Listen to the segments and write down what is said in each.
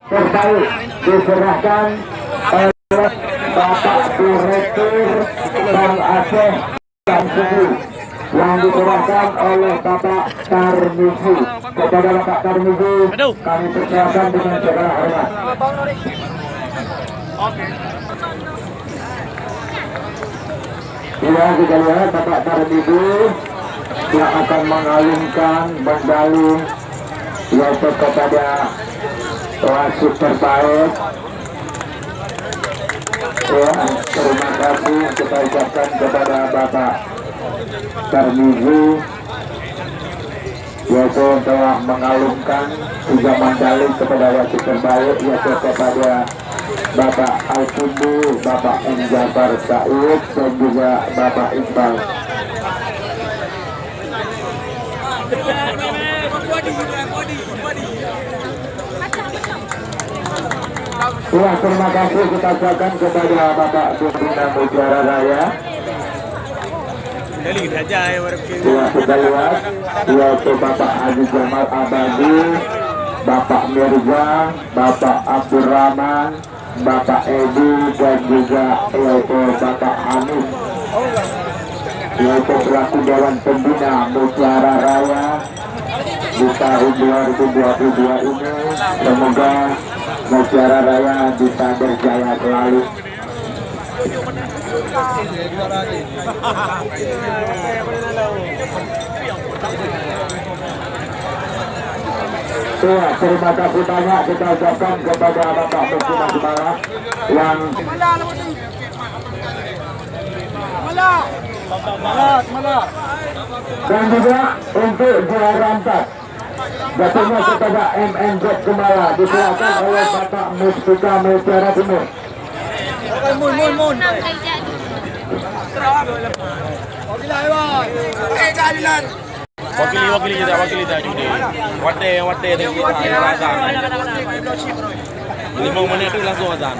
terbaik diserahkan oleh Bapak Direktur Bang Aceh Samsuri yang diserahkan oleh Bapak Tarmizi. Kepada Bapak Tarmizi kami persilakan dengan segala hormat. Ya, kita lihat Bapak Tarmizi yang akan mengalungkan medali yaitu kepada wasit terbaik. Ya, terima kasih kita ucapkan kepada Bapak Tarmizi yaitu telah mengalungkan 3 medali kepada wasit terbaik, yaitu kepada Bapak Al-Fundu, Bapak M. Jafar Said dan juga Bapak Iqbal. Ya, terima kasih kita ucapkan kepada Bapak Pembina Mutiara Raya. Ya, kita lihat yaitu Bapak Haji Jamal Abadi, Bapak Mirza, Bapak Abdurrahman, Bapak Edi dan juga yaitu Bapak Hanif, yaitu selaku Dewan Pembina Mutiara Raya di tahun 2022 ini. Semoga Mutiara Raya bisa berjaya selalu. Ya, terima kasih banyak kita ucapkan kepada Bapak Mufti Masbara yang dan juga untuk juara 4 jatuhnya kepada MNZ Kumala diserahkan oleh Bapak Mustika Mutiara Timur. Wakili kita juga. Wate kita azan. 5 menit itu langsung azan.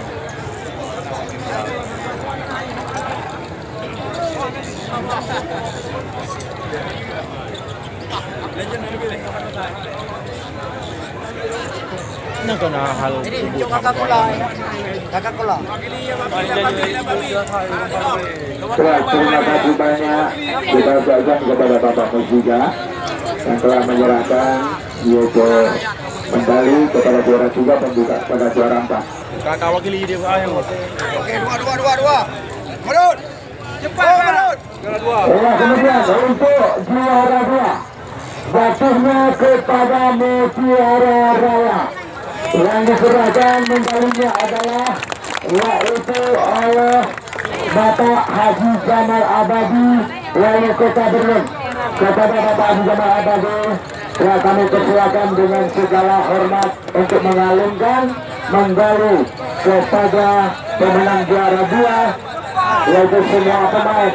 Nak kena hal. Kakak kula. Terima kasih banyak kita ucapkan kepada Bapak Mustika yang telah menyerahkan yaitu medali kepada juara 3 dan juga kepada juara 4. Kakak wakili dia yang. Oke, dua. Menurut. Cepat, menurut. Ya, kemudian untuk juara 2 jatuhnya kepada Mutiara Raya yang diserahkan medalinya adalah yaitu oleh Bapak Haji Jamal Abadi Wali Kota Berlin. Kepada Bapak Haji Jamal Abadi ya kami persilakan dengan segala hormat untuk mengalungkan medali kepada pemenang juara 2 yaitu semua pemain.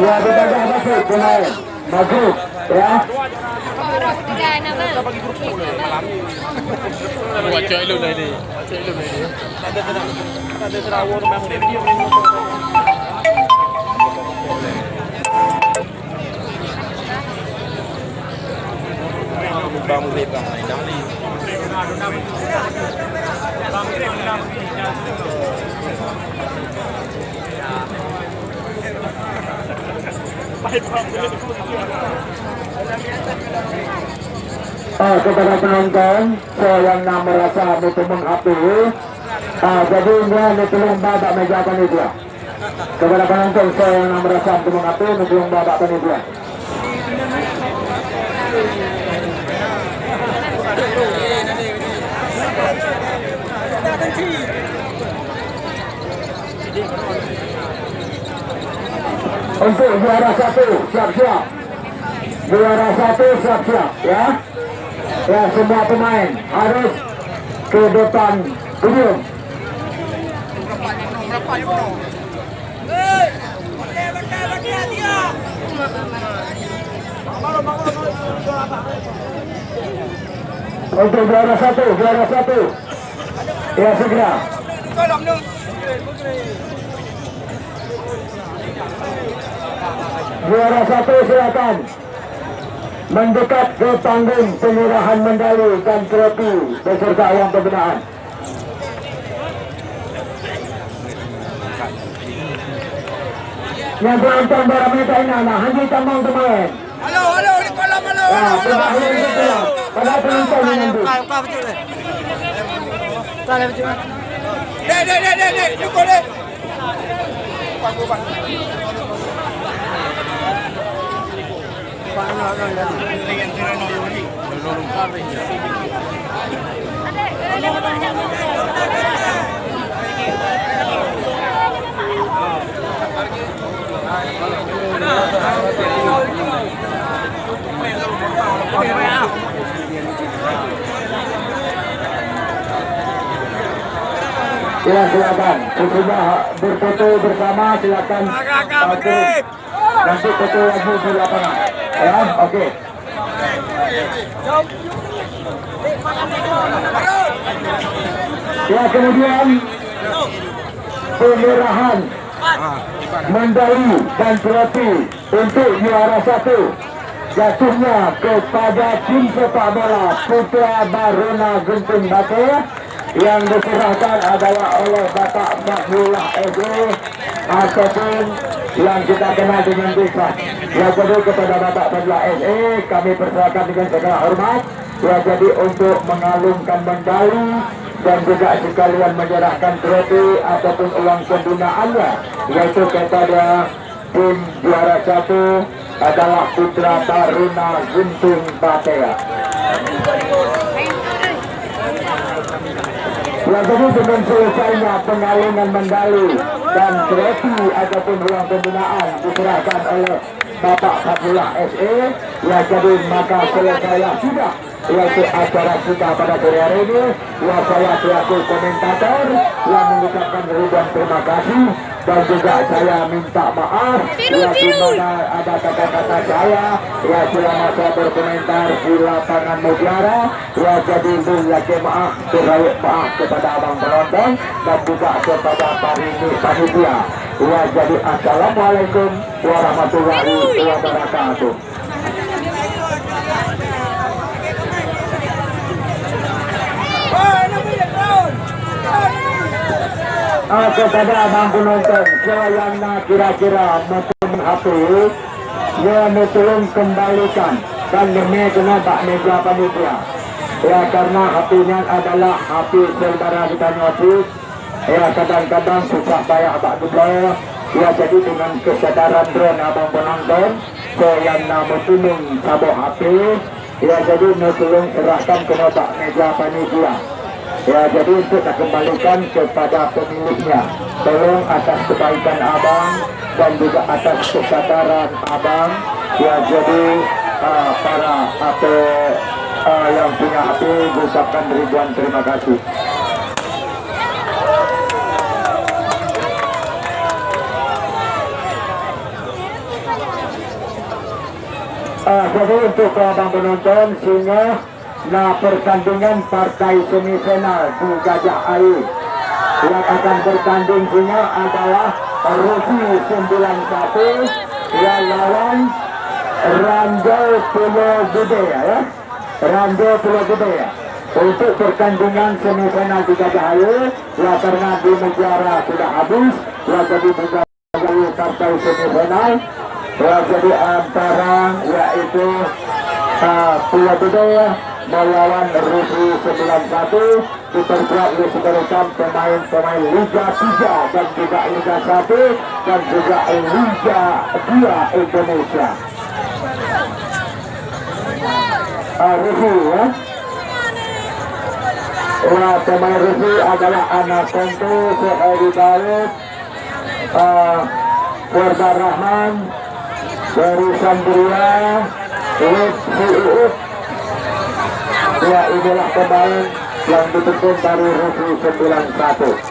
Ya, kita masuk pemain maju ya. Baca ilmu ini. Ada serawon memang dia. Bang Rita Dali. Kepada penonton yang merasa itu menghapus jadi ini tolong babak meja panitia. Kepada penonton yang merasa itu menghapus tolong babak panitia. Untuk juara 1 siap-siap. Juara 1 siap-siap ya. Ya, semua pemain harus ke depan podium. Untuk juara satu. Ya, segera. Juara 1 silakan mendekat ke panggung penyerahan medali dan trofi beserta uang pembinaan. Yang penonton barang mereka ini anak hanya tambang teman. Halo, halo, di kolam halo. Ya, terakhir itu pada penonton ini nanti. Dek, cukup dek. Ya, silakan. Sudah berfoto bersama, silakan. Nanti foto lagi di lapangan. Ya, oke. Ya, kemudian penyerahan medali dan trofi untuk juara 1 jatuhnya kepada tim sepak bola Putra Baruna Guntung Batu yang diserahkan adalah oleh Bapak Mahmullah Ego ataupun yang kita kenal dengan Desa. Ya, jadi kepada Bapak Mahmullah SE kami persilakan dengan segala hormat. Ya, jadi untuk mengalungkan medali dan juga sekalian menyerahkan trofi ataupun uang pembinaannya, yaitu kepada tim juara 1 adalah Putra Baruna Guntung Batea. Ya, jadi dengan selesainya pengalungan medali dan trofi ataupun uang pembinaan diserahkan oleh Bapak Abdullah SE, ya jadi maka selesai sudah yaitu acara kita pada sore hari ini. Ya, saya selaku komentator yang mengucapkan ribuan terima kasih dan juga saya minta maaf ya dimana ada kata-kata saya ya selama saya berkomentar di lapangan Mutiara. Ya, jadi lagi maaf kepada abang penonton dan juga kepada panitia. Ya, jadi assalamualaikum warahmatullahi wabarakatuh. Kepada abang penonton yang kira-kira menonton HP ya tolong kembalikan dan ini kena tak meja panitia ya, karena HP-nya adalah HP saudara kita notis ya, kadang-kadang susah payah tak dulu ya, jadi dengan kesadaran drone abang penonton yang tolong sabuk HP ya, jadi tolong serahkan kena tak meja panitia. Ya, jadi untuk kembalikan kepada pemiliknya, tolong atas kebaikan abang dan juga atas kesadaran abang ya, jadi para yang punya HP mengucapkan ribuan terima kasih. Jadi untuk abang penonton sehingga pertandingan partai semifinal di Gajah Air yang akan bertanding sehingga adalah Rusi 91 yang lawan Rando Pulau Gede ya, Rando Pulau Gede ya, untuk pertandingan semifinal di Gajah Air ya, karena di negara sudah habis ya, jadi menjadi partai semifinal ya, jadi antara yaitu Pulau Gede melawan Rusi 91 diperkuat oleh sebagian pemain-pemain Liga 3 dan juga Liga 1 dan juga Liga 2 Indonesia. Rusi ya. Pemain Rusi adalah anak Konto, Soehari Daud, Korban Rahman, dari Sandria, Uut. Ya, inilah pemain yang dituntun dari Rusi 91.